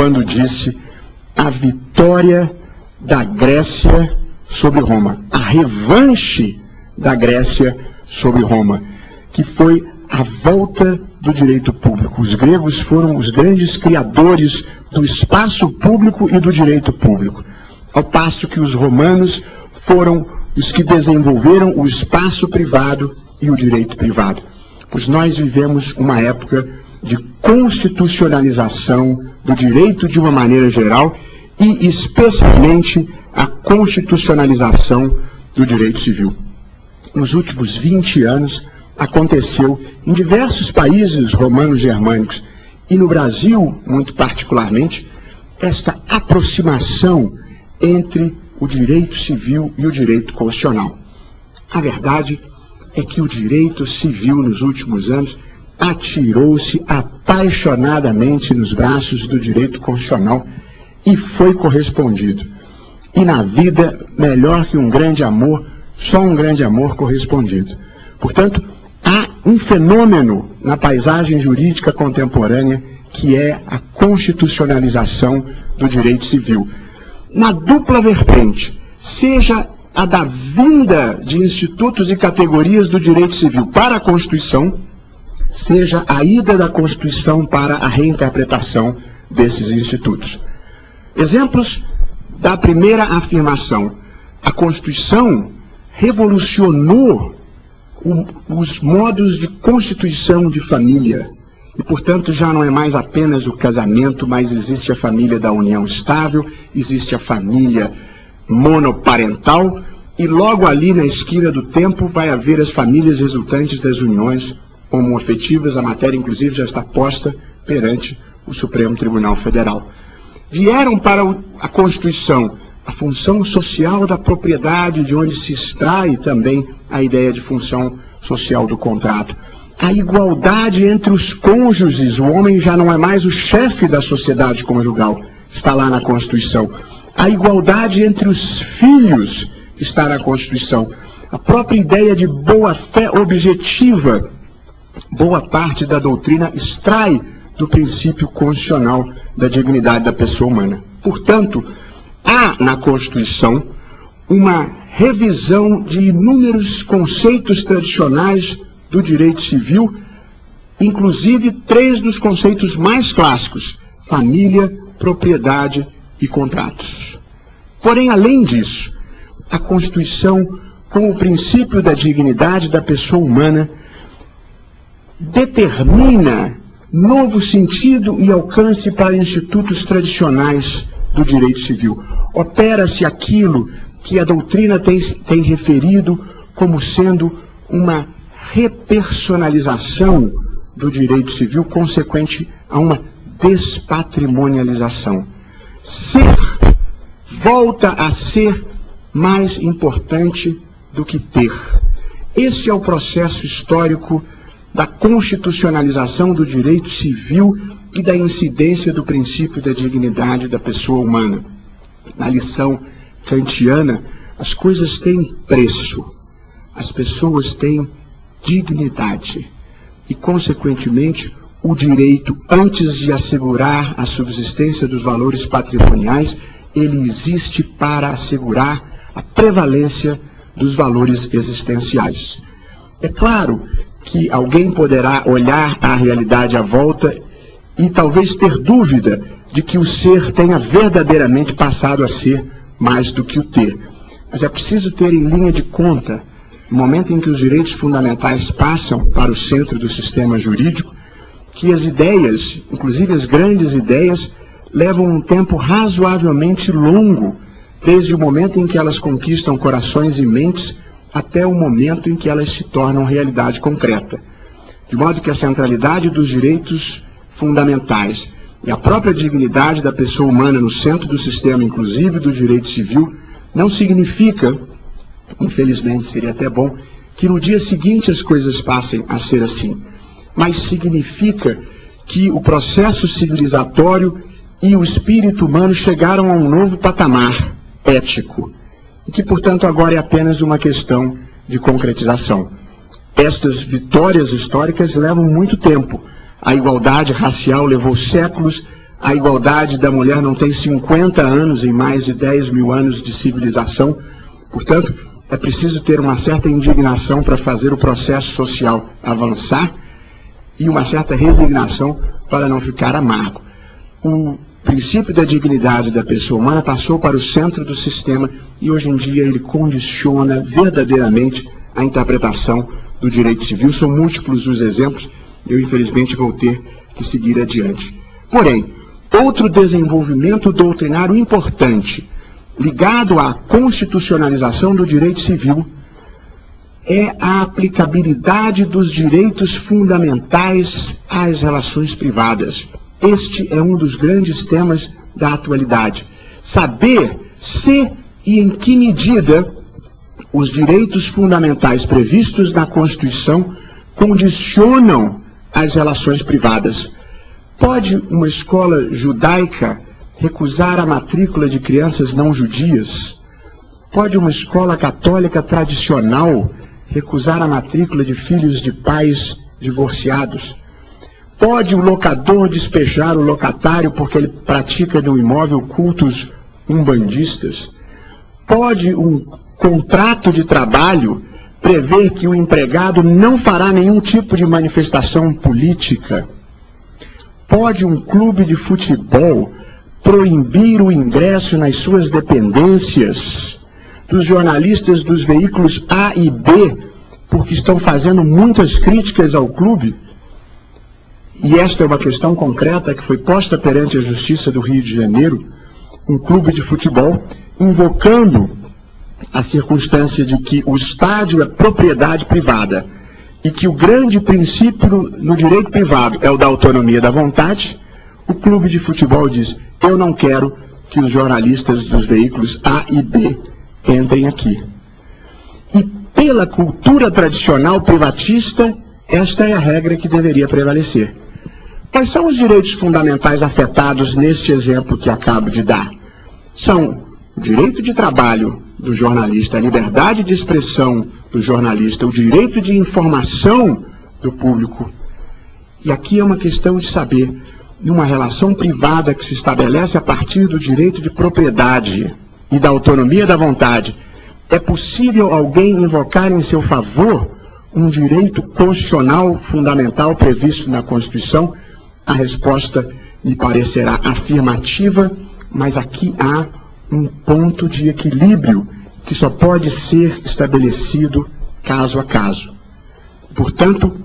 quando disse a vitória da Grécia sobre Roma, a revanche da Grécia sobre Roma, que foi a volta do direito público. Os gregos foram os grandes criadores do espaço público e do direito público, ao passo que os romanos foram os que desenvolveram o espaço privado e o direito privado. Pois nós vivemos uma época de constitucionalização do direito de uma maneira geral e especialmente a constitucionalização do direito civil. Nos últimos 20 anos aconteceu em diversos países romanos germânicos e no Brasil, muito particularmente, esta aproximação entre o direito civil e o direito constitucional. A verdade é que o direito civil nos últimos anos atirou-se apaixonadamente nos braços do direito constitucional e foi correspondido. E na vida, melhor que um grande amor, só um grande amor correspondido. Portanto, há um fenômeno na paisagem jurídica contemporânea que é a constitucionalização do direito civil. Na dupla vertente, seja a da vinda de institutos e categorias do direito civil para a Constituição, seja a ida da Constituição para a reinterpretação desses institutos. Exemplos da primeira afirmação. A Constituição revolucionou os modos de constituição de família. E, portanto, já não é mais apenas o casamento, mas existe a família da união estável, existe a família monoparental, e logo ali na esquina do tempo vai haver as famílias resultantes das uniões homoafetivas. A matéria, inclusive, já está posta perante o Supremo Tribunal Federal. Vieram para a Constituição a função social da propriedade, de onde se extrai também a ideia de função social do contrato. A igualdade entre os cônjuges, o homem já não é mais o chefe da sociedade conjugal, está lá na Constituição. A igualdade entre os filhos está na Constituição. A própria ideia de boa-fé objetiva, boa parte da doutrina extrai do princípio constitucional da dignidade da pessoa humana. Portanto, há na Constituição uma revisão de inúmeros conceitos tradicionais do direito civil, inclusive 3 dos conceitos mais clássicos: família, propriedade e contratos. Porém, além disso, a Constituição, com o princípio da dignidade da pessoa humana, determina novo sentido e alcance para institutos tradicionais do direito civil. Opera-se aquilo que a doutrina tem referido como sendo uma repersonalização do direito civil, consequente a uma despatrimonialização. Ser volta a ser mais importante do que ter. Esse é o processo histórico da constitucionalização do direito civil e da incidência do princípio da dignidade da pessoa humana. Na lição kantiana, as coisas têm preço, as pessoas têm dignidade e, consequentemente, o direito, antes de assegurar a subsistência dos valores patrimoniais, ele existe para assegurar a prevalência dos valores existenciais. É claro que alguém poderá olhar a realidade à volta e talvez ter dúvida de que o ser tenha verdadeiramente passado a ser mais do que o ter. Mas é preciso ter em linha de conta, no momento em que os direitos fundamentais passam para o centro do sistema jurídico, que as ideias, inclusive as grandes ideias, levam um tempo razoavelmente longo, desde o momento em que elas conquistam corações e mentes até o momento em que elas se tornam realidade concreta. De modo que a centralidade dos direitos fundamentais e a própria dignidade da pessoa humana no centro do sistema, inclusive do direito civil, não significa, infelizmente seria até bom, que no dia seguinte as coisas passem a ser assim, mas significa que o processo civilizatório e o espírito humano chegaram a um novo patamar ético, e que, portanto, agora é apenas uma questão de concretização. Estas vitórias históricas levam muito tempo. A igualdade racial levou séculos, A igualdade da mulher não tem 50 anos em mais de 10 mil anos de civilização. Portanto, é preciso ter uma certa indignação para fazer o processo social avançar e uma certa resignação para não ficar amargo. O princípio da dignidade da pessoa humana passou para o centro do sistema e hoje em dia ele condiciona verdadeiramente a interpretação do direito civil. São múltiplos os exemplos, eu infelizmente vou ter que seguir adiante. Porém, outro desenvolvimento doutrinário importante, ligado à constitucionalização do direito civil, é a aplicabilidade dos direitos fundamentais às relações privadas. Este é um dos grandes temas da atualidade. Saber se e em que medida os direitos fundamentais previstos na Constituição condicionam as relações privadas. Pode uma escola judaica recusar a matrícula de crianças não judias? Pode uma escola católica tradicional recusar a matrícula de filhos de pais divorciados? Pode o locador despejar o locatário porque ele pratica no imóvel cultos umbandistas? Pode um contrato de trabalho prever que o empregado não fará nenhum tipo de manifestação política? Pode um clube de futebol proibir o ingresso nas suas dependências dos jornalistas dos veículos A e B, porque estão fazendo muitas críticas ao clube? E esta é uma questão concreta que foi posta perante a Justiça do Rio de Janeiro, um clube de futebol, invocando a circunstância de que o estádio é propriedade privada e que o grande princípio no direito privado é o da autonomia da vontade. O clube de futebol diz: eu não quero que os jornalistas dos veículos A e B entrem aqui. E pela cultura tradicional privatista, esta é a regra que deveria prevalecer. Quais são os direitos fundamentais afetados neste exemplo que acabo de dar? São o direito de trabalho do jornalista, a liberdade de expressão do jornalista, o direito de informação do público. E aqui é uma questão de saber, numa relação privada que se estabelece a partir do direito de propriedade e da autonomia da vontade, é possível alguém invocar em seu favor um direito constitucional fundamental previsto na Constituição? A resposta me parecerá afirmativa, mas aqui há um ponto de equilíbrio que só pode ser estabelecido caso a caso. Portanto,